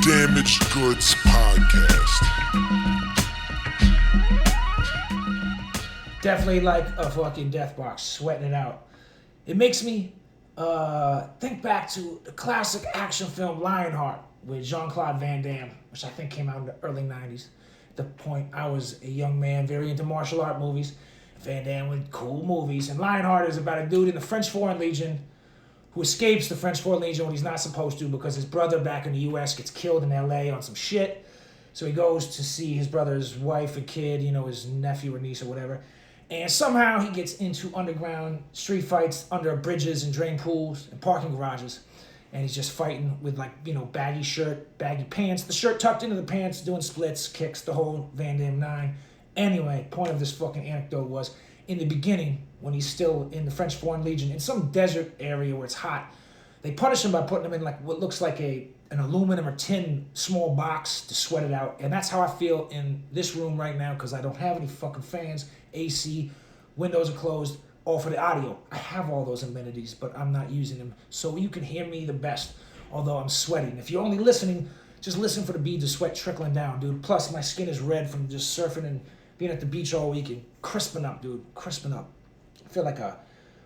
Damaged Goods Podcast. Definitely like a fucking death box, sweating it out. It makes me think back to the classic action film Lionheart with Jean-Claude Van Damme, which I think came out in the early 90s. At the point I was a young man, very into martial art movies. Van Damme with cool movies. And Lionheart is about a dude in the French Foreign Legion who escapes the French Foreign Legion when he's not supposed to because his brother back in the US gets killed in LA on some shit. So he goes to see his brother's wife and kid, his nephew or niece or whatever. And somehow he gets into underground street fights under bridges and drain pools and parking garages. And he's just fighting with baggy shirt, baggy pants, the shirt tucked into the pants, doing splits, kicks, the whole Van Damme 9. Anyway, point of this fucking anecdote was, in the beginning, when he's still in the French Foreign Legion, in some desert area where it's hot, they punish him by putting him in what looks like an aluminum or tin small box to sweat it out. And that's how I feel in this room right now because I don't have any fucking fans, AC, windows are closed, all for the audio. I have all those amenities, but I'm not using them so you can hear me the best, although I'm sweating. If you're only listening, just listen for the beads of sweat trickling down, dude. Plus, my skin is red from just surfing and being at the beach all week and crisping up, dude. Crisping up. I feel like what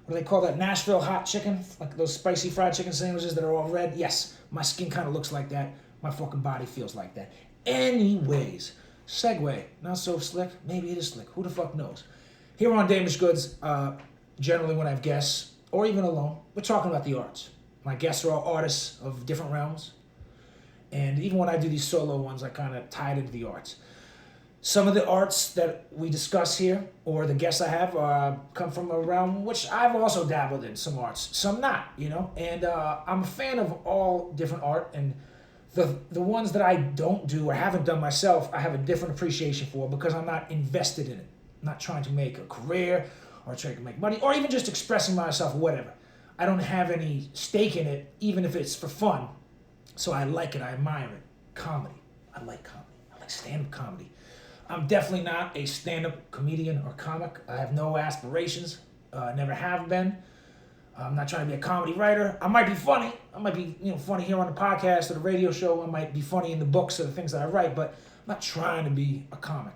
do they call that? Nashville hot chicken? Like those spicy fried chicken sandwiches that are all red? Yes, my skin kind of looks like that. My fucking body feels like that. Anyways, segue. Not so slick. Maybe it is slick. Who the fuck knows? Here on Damaged Goods, generally when I have guests, or even alone, we're talking about the arts. My guests are all artists of different realms. And even when I do these solo ones, I kind of tie it into the arts. Some of the arts that we discuss here, or the guests I have, come from a realm which I've also dabbled in, some arts, some not, And I'm a fan of all different art, and the ones that I don't do or haven't done myself, I have a different appreciation for because I'm not invested in it. I'm not trying to make a career or trying to make money or even just expressing myself or whatever. I don't have any stake in it, even if it's for fun. So I like it, I admire it. Comedy. I like comedy. I like stand-up comedy. I'm definitely not a stand-up comedian or comic. I have no aspirations. Never have been. I'm not trying to be a comedy writer. I might be funny. I might be funny here on the podcast or the radio show. I might be funny in the books or the things that I write, but I'm not trying to be a comic.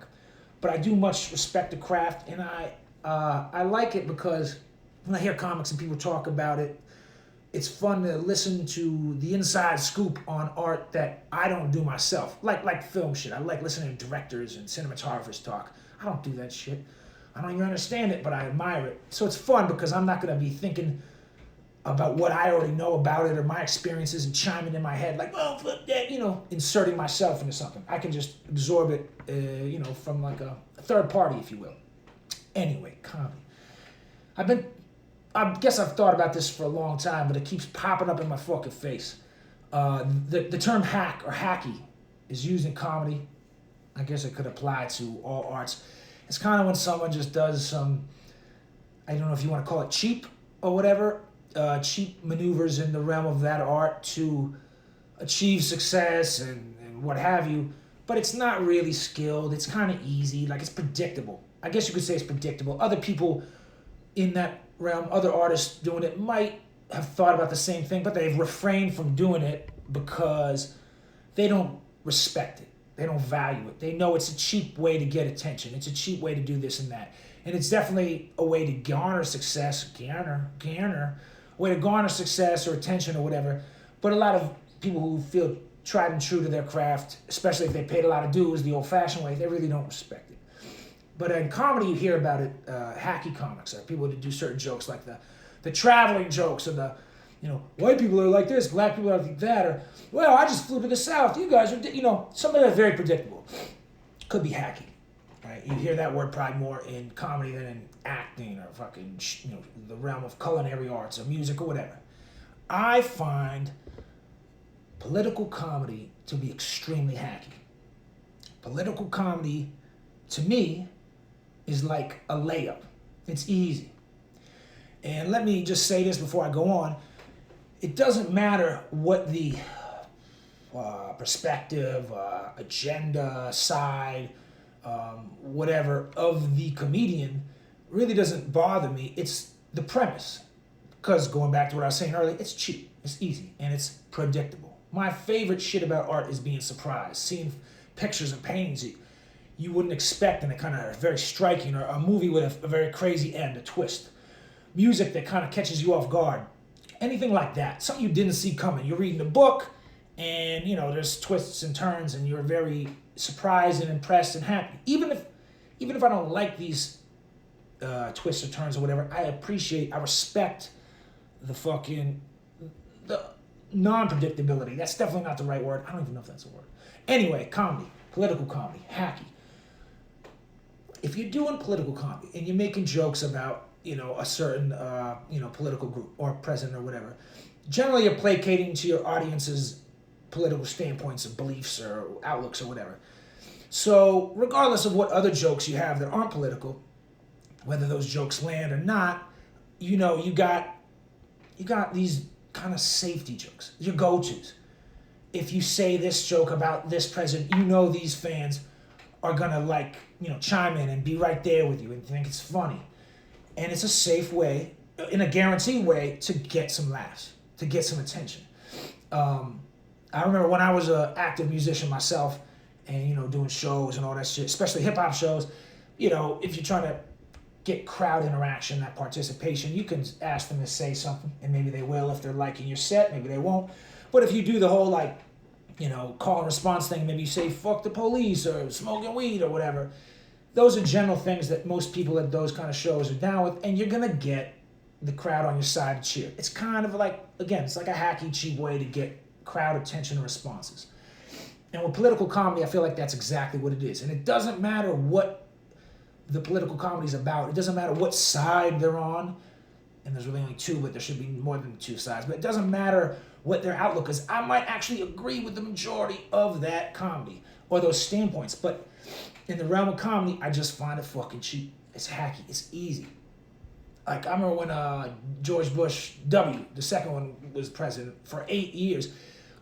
But I do much respect the craft, and I like it because when I hear comics and people talk about it, it's fun to listen to the inside scoop on art that I don't do myself. Like film shit. I like listening to directors and cinematographers talk. I don't do that shit. I don't even understand it, but I admire it. So it's fun because I'm not going to be thinking about what I already know about it or my experiences and chiming in my head like, well, flip that, inserting myself into something. I can just absorb it, from like a third party, if you will. Anyway, comedy. I guess I've thought about this for a long time, but it keeps popping up in my fucking face. The term hack or hacky is used in comedy. I guess it could apply to all arts. It's kind of when someone just does some, I don't know if you want to call it cheap or whatever, cheap maneuvers in the realm of that art to achieve success and what have you. But it's not really skilled. It's kind of easy. Like, it's predictable. I guess you could say it's predictable. Other people in that realm, other artists doing it might have thought about the same thing, but they've refrained from doing it because they don't respect it. They don't value it. They know it's a cheap way to get attention. It's a cheap way to do this and that. And it's definitely a way to garner success, way to garner success or attention or whatever. But a lot of people who feel tried and true to their craft, especially if they paid a lot of dues the old-fashioned way, they really don't respect it. But in comedy, you hear about it, hacky comics, people that do certain jokes like the traveling jokes or the, white people are like this, black people are like that, or, well, I just flew to the South, you guys are, something that's very predictable. Could be hacky, right? You hear that word probably more in comedy than in acting or fucking, the realm of culinary arts or music or whatever. I find political comedy to be extremely hacky. Political comedy, to me, is like a layup. It's easy. And let me just say this before I go on. It doesn't matter what the perspective, agenda, side, whatever of the comedian really doesn't bother me. It's the premise. Because going back to what I was saying earlier, it's cheap, it's easy, and it's predictable. My favorite shit about art is being surprised, seeing pictures and paintings you wouldn't expect, and it kind of very striking, or a movie with a very crazy end, a twist. Music that kind of catches you off guard. Anything like that. Something you didn't see coming. You're reading a book, and there's twists and turns, and you're very surprised and impressed and happy. Even if I don't like these twists or turns or whatever, I respect the non-predictability. That's definitely not the right word. I don't even know if that's a word. Anyway, comedy, political comedy, hacky. If you're doing political comedy and you're making jokes about, a certain, political group or president or whatever, generally you're placating to your audience's political standpoints and beliefs or outlooks or whatever. So regardless of what other jokes you have that aren't political, whether those jokes land or not, you got these kind of safety jokes, your go-tos. If you say this joke about this president, these fans are gonna chime in and be right there with you and think it's funny. And it's a safe way, in a guaranteed way, to get some laughs, to get some attention. I remember when I was an active musician myself and, doing shows and all that shit, especially hip hop shows, if you're trying to get crowd interaction, that participation, you can ask them to say something and maybe they will if they're liking your set, maybe they won't. But if you do the whole call and response thing, maybe you say fuck the police or smoking weed or whatever. Those are general things that most people at those kind of shows are down with, and you're gonna get the crowd on your side to cheer. It's kind of it's like a hacky, cheap way to get crowd attention and responses. And with political comedy, I feel like that's exactly what it is. And it doesn't matter what the political comedy is about. It doesn't matter what side they're on. And there's really only two, but there should be more than two sides. But it doesn't matter what their outlook is. I might actually agree with the majority of that comedy or those standpoints. But in the realm of comedy, I just find it fucking cheap. It's hacky. It's easy. I remember when George Bush W, the second one, was president for 8 years.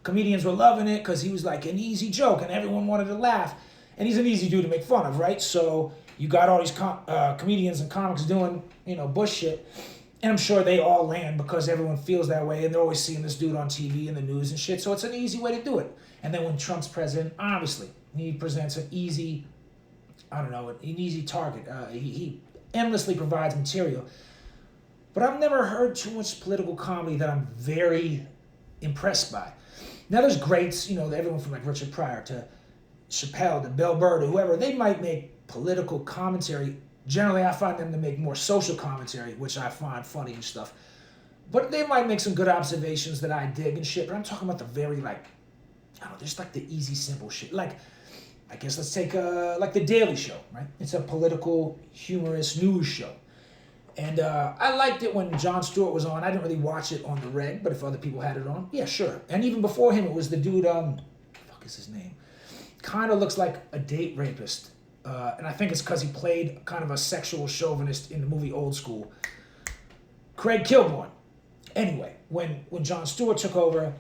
Comedians were loving it because he was like an easy joke and everyone wanted to laugh. And he's an easy dude to make fun of, right? So you got all these comedians and comics doing, Bush shit. And I'm sure they all land because everyone feels that way and they're always seeing this dude on TV and the news and shit. So it's an easy way to do it. And then when Trump's president, obviously, he presents an easy, an easy target. He endlessly provides material. But I've never heard too much political comedy that I'm very impressed by. Now there's greats, everyone from Richard Pryor to Chappelle to Bill Burr to whoever, they might make political commentary. Generally, I find them to make more social commentary, which I find funny and stuff. But they might make some good observations that I dig and shit. But I'm talking about the very, just the easy, simple shit. I guess let's take, The Daily Show, right? It's a political, humorous news show. And I liked it when Jon Stewart was on. I didn't really watch it on the reg, but if other people had it on, yeah, sure. And even before him, it was the dude, fuck is his name? Kind of looks like a date rapist. And I think it's because he played kind of a sexual chauvinist in the movie Old School. Craig Kilborn. Anyway, when Jon Stewart took over,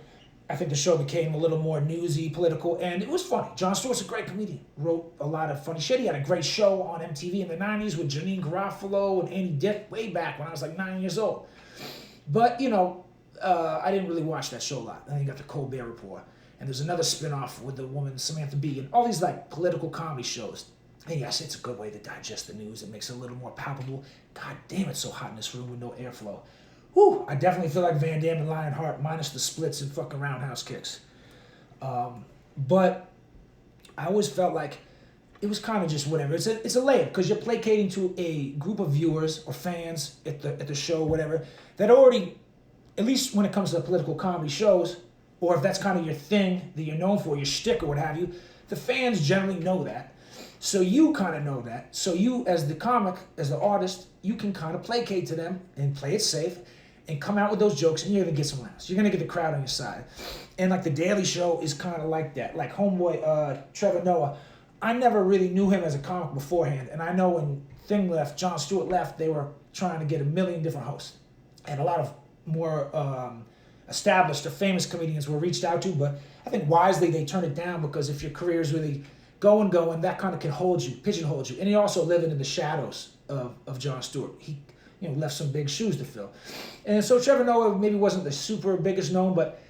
I think the show became a little more newsy, political, and it was funny. Jon Stewart's a great comedian. Wrote a lot of funny shit. He had a great show on MTV in the 90s with Janine Garofalo and Andy Dick way back when I was 9 years old. But, I didn't really watch that show a lot. Then you got the Colbert Report. And there's another spinoff with the woman Samantha Bee and all these political comedy shows. And yes, it's a good way to digest the news. It makes it a little more palpable. God damn, it's so hot in this room with no airflow. Whew, I definitely feel like Van Damme and Lionheart minus the splits and fucking roundhouse kicks. But I always felt like it was kind of just whatever. It's a layup because you're placating to a group of viewers or fans at the show, whatever, that already, at least when it comes to political comedy shows, or if that's kind of your thing that you're known for, your shtick or what have you, the fans generally know that. So you kind of know that. So you, as the comic, as the artist, you can kind of placate to them and play it safe and come out with those jokes, and you're going to get some laughs. You're going to get the crowd on your side. And The Daily Show is kind of like that. Homeboy Trevor Noah, I never really knew him as a comic beforehand. And I know when Thing left, Jon Stewart left, they were trying to get a million different hosts. And a lot of more established or famous comedians were reached out to, but I think wisely they turned it down because if your career is really going, that kind of can pigeonhole you. And he also living in the shadows of Jon Stewart. He left some big shoes to fill. And so Trevor Noah maybe wasn't the super biggest known, but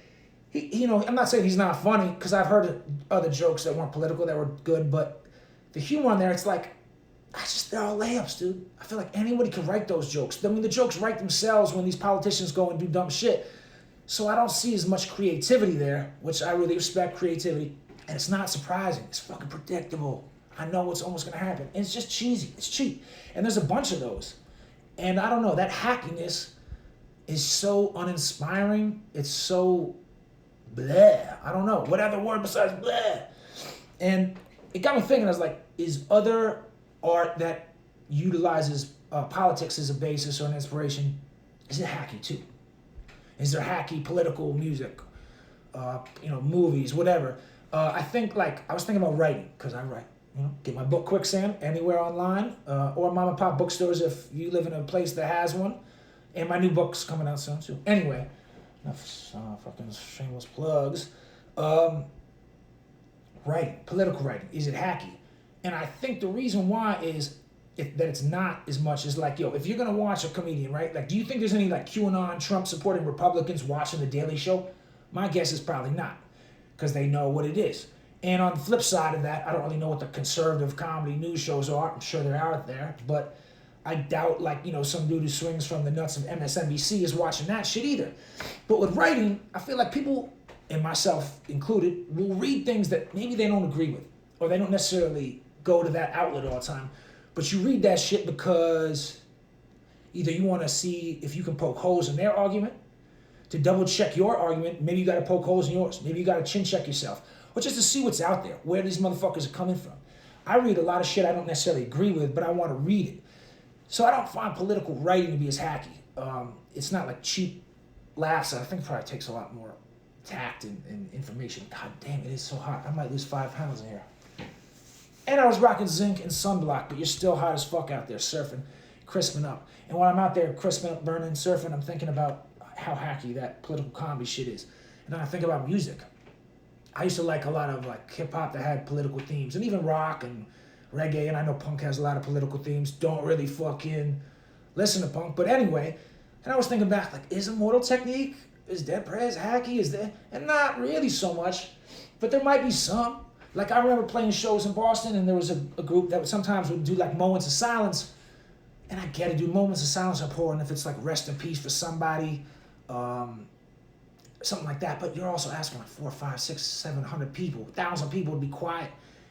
I'm not saying he's not funny, because I've heard other jokes that weren't political that were good, but the humor on there, it's like, they're all layups, dude. I feel like anybody can write those jokes. I mean, the jokes write themselves when these politicians go and do dumb shit. So I don't see as much creativity there, which I really respect creativity. And it's not surprising. It's fucking predictable. I know what's almost gonna happen. And it's just cheesy. It's cheap. And there's a bunch of those. And I don't know, that hackiness is so uninspiring. It's so bleh. I don't know. What other word besides bleh? And it got me thinking, I was like, is other art that utilizes politics as a basis or an inspiration, is it hacky too? Is there hacky political music, movies, whatever? I think, I was thinking about writing, because I write. Get my book Quicksand anywhere online, or mom and pop bookstores if you live in a place that has one. And my new book's coming out soon too. Anyway, enough fucking shameless plugs. Writing, political writing, is it hacky? And I think the reason why is that it's not as much as if you're gonna watch a comedian, right? Do you think there's any QAnon, Trump supporting Republicans watching The Daily Show? My guess is probably not, because they know what it is. And on the flip side of that, I don't really know what the conservative comedy news shows are. I'm sure they're out there, but I doubt some dude who swings from the nuts of MSNBC is watching that shit either. But with writing, I feel like people, and myself included, will read things that maybe they don't agree with, or they don't necessarily go to that outlet all the time. But you read that shit because either you want to see if you can poke holes in their argument, to double check your argument, maybe you got to poke holes in yours, maybe you got to chin check yourself, or just to see what's out there, where these motherfuckers are coming from. I read a lot of shit I don't necessarily agree with, but I want to read it. So I don't find political writing to be as hacky. It's not like cheap laughs. I think it probably takes a lot more tact and information. God damn, it is so hot. I might lose 5 pounds in here. And I was rocking zinc and sunblock, but you're still hot as fuck out there surfing, crisping up. And when I'm out there crisping up, burning, surfing, I'm thinking about how hacky that political comedy shit is. And then I think about music. I used to like a lot of hip hop that had political themes, and even rock and reggae, and I know punk has a lot of political themes. Don't really fucking listen to punk, but anyway. And I was thinking back, is Immortal Technique, is Dead Prez hacky? Is there? And not really so much, but there might be some. I remember playing shows in Boston, and there was a group that sometimes would do moments of silence, and I get it, dude. Moments of silence are important if it's rest in peace for somebody, something like that. But you're also asking 400, 500, 600, 700 people, 1,000 people to be quiet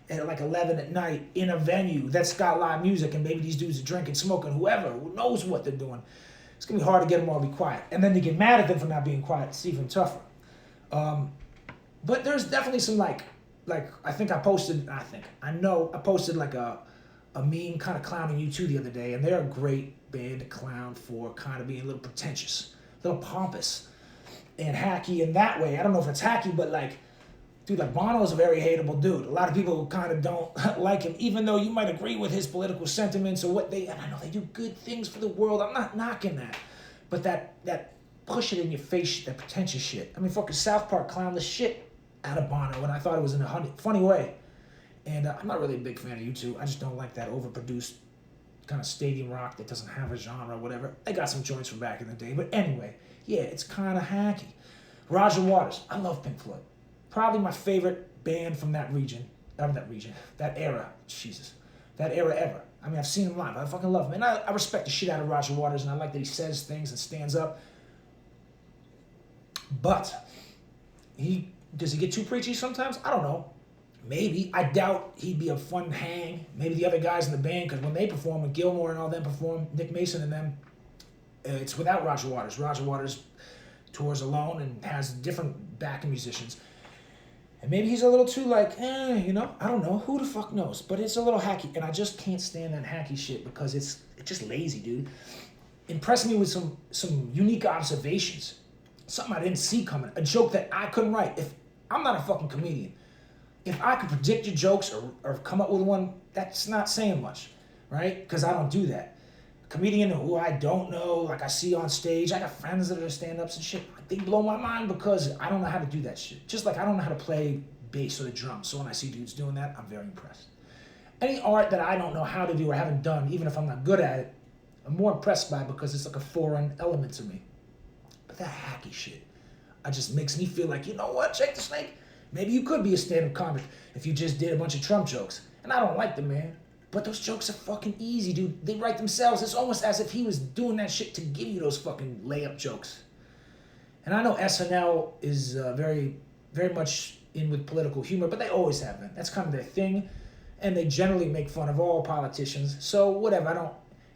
at 11 at night in a venue that's got live music, and maybe these dudes are drinking, smoking, who knows what they're doing. It's gonna be hard to get them all to be quiet, and then to get mad at them for not being quiet, it's even tougher. But there's definitely some I posted a mean kind of clowning U2 the other day, and they're a great band to clown for kind of being a little pretentious, a little pompous, and hacky in that way. I don't know if it's hacky, but dude, Bono's a very hateable dude. A lot of people kind of don't like him, even though you might agree with his political sentiments or and I know they do good things for the world. I'm not knocking that, but that push it in your face shit, that pretentious shit. I mean, fucking South Park clowned the shit out of Bono, and I thought it was in a funny way. And I'm not really a big fan of U2. I just don't like that overproduced kind of stadium rock that doesn't have a genre or whatever. They got some joints from back in the day, but anyway, yeah, it's kind of hacky. Roger Waters, I love Pink Floyd. Probably my favorite band from that era. Jesus, that era ever. I mean, I've seen him live. I fucking love him, and I respect the shit out of Roger Waters, and I like that he says things and stands up. But does he get too preachy sometimes? I don't know. Maybe. I doubt he'd be a fun hang. Maybe the other guys in the band, because when they perform, when Gilmore and all them perform, Nick Mason and them, it's without Roger Waters. Roger Waters tours alone and has different backing musicians. And maybe he's a little too I don't know. Who the fuck knows? But it's a little hacky, and I just can't stand that hacky shit because it's just lazy, dude. Impress me with some unique observations. Something I didn't see coming. A joke that I couldn't write. If I'm not a fucking comedian, if I could predict your jokes or come up with one, that's not saying much, right? Because I don't do that. A comedian who I don't know, I see on stage, I got friends that are stand-ups and shit. They blow my mind because I don't know how to do that shit. Just like I don't know how to play bass or the drums. So when I see dudes doing that, I'm very impressed. Any art that I don't know how to do or haven't done, even if I'm not good at it, I'm more impressed by because it's a foreign element to me. But that hacky shit, It just makes me feel like, you know what, Jake the Snake? Maybe you could be a stand-up comic if you just did a bunch of Trump jokes. And I don't like them, man. But those jokes are fucking easy, dude. They write themselves. It's almost as if he was doing that shit to give you those fucking layup jokes. And I know SNL is very, very much in with political humor, but they always have been. That's kind of their thing. And they generally make fun of all politicians. So whatever, I don't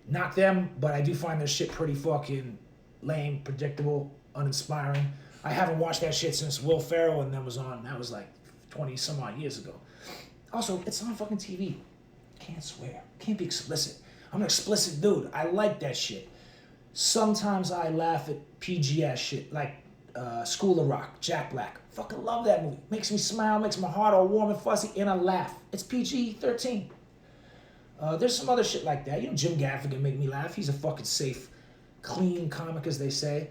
knock them, but I do find their shit pretty fucking lame, predictable, uninspiring. I haven't watched that shit since Will Ferrell and them was on. That was like 20 some odd years ago. Also, it's on fucking TV. Can't swear. Can't be explicit. I'm an explicit dude. I like that shit. Sometimes I laugh at PG ass shit like School of Rock, Jack Black. Fucking love that movie. Makes me smile, makes my heart all warm and fuzzy, and I laugh. It's PG-13. There's some other shit like that. You know, Jim Gaffigan make me laugh. He's a fucking safe, clean comic, as they say.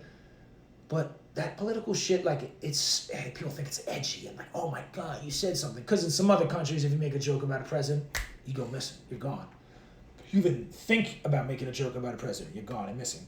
But that political shit, like, it's, people think it's edgy and like, oh my God, you said something. Because in some other countries, if you make a joke about a president, you go missing. You're gone. If you even think about making a joke about a president, you're gone and missing.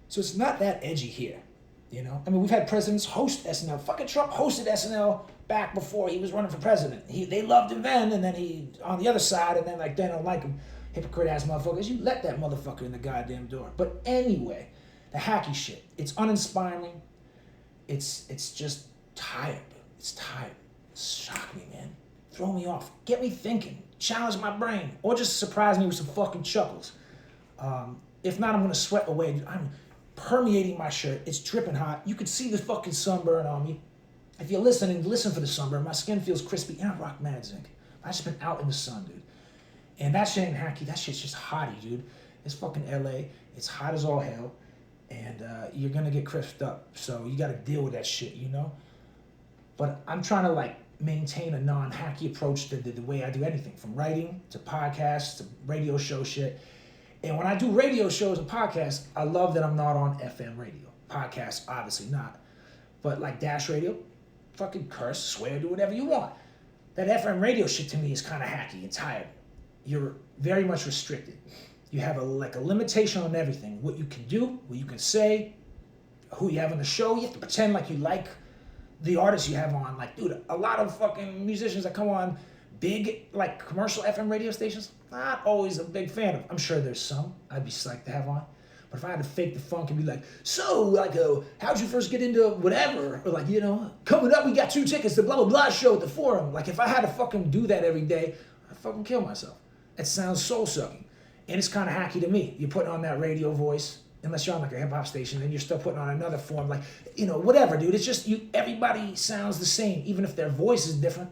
So it's not that edgy here, you know? I mean, we've had presidents host SNL. Fucking Trump hosted SNL back before he was running for president. They loved him then, and then he, on the other side, and then like, they don't like him. Hypocrite-ass motherfuckers. You let that motherfucker in the goddamn door. But anyway, the hacky shit. It's uninspiring. It's just tired. It's tired. Shock me, man. Throw me off. Get me thinking. Challenge my brain. Or just surprise me with some fucking chuckles. If not, I'm gonna sweat away. I'm permeating my shirt. It's dripping hot. You can see the fucking sunburn on me. If you're listening, listen for the sunburn. My skin feels crispy and I rock mad zinc. I just been out in the sun, dude. And that shit ain't hacky. That shit's just hottie, dude. It's fucking LA. It's hot as all hell. And you're gonna get crisped up. So you gotta deal with that shit, you know? But I'm trying to like maintain a non-hacky approach to the way I do anything, from writing to podcasts to radio show shit. And when I do radio shows and podcasts, I love that I'm not on FM radio. Podcasts, obviously not. But like Dash Radio, fucking curse, swear, do whatever you want. That FM radio shit to me is kind of hacky and tired. You're very much restricted. You have a limitation on everything. What you can do, what you can say, who you have on the show. You have to pretend like you like the artists you have on. Like, dude, a lot of fucking musicians that come on big, like, commercial FM radio stations, not always a big fan of. I'm sure there's some I'd be psyched to have on. But if I had to fake the funk and be like, so, like, how'd you first get into whatever? Or like, you know, coming up, we got 2 tickets to blah, blah, blah show at the Forum. Like, if I had to fucking do that every day, I'd fucking kill myself. It sounds soul-sucking. And it's kind of hacky to me. You're putting on that radio voice, unless you're on like a hip-hop station, and you're still putting on another form, like, you know, whatever, dude. It's just, everybody sounds the same, even if their voice is different.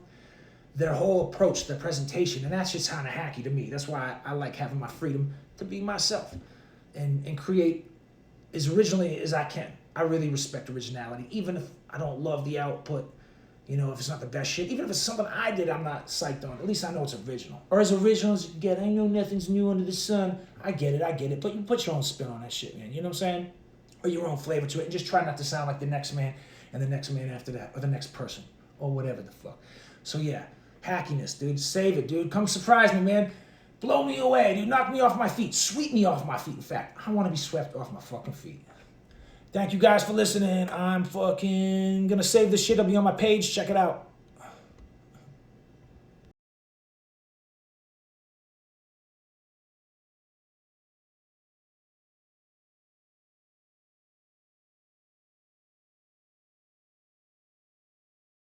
Their whole approach, their presentation, and that's just kind of hacky to me. That's why I like having my freedom to be myself and create as originally as I can. I really respect originality, even if I don't love the output. You know, if it's not the best shit, even if it's something I did I'm not psyched on, at least I know it's original. Or as original as you get. I know nothing's new under the sun. I get it. But you put your own spin on that shit, man. You know what I'm saying? Or your own flavor to it. And just try not to sound like the next man and the next man after that. Or the next person. Or whatever the fuck. So yeah, hackiness, dude. Save it, dude. Come surprise me, man. Blow me away, dude. Knock me off my feet. Sweep me off my feet. In fact, I want to be swept off my fucking feet. Thank you guys for listening. I'm fucking gonna save this shit. It'll be on my page. Check it out.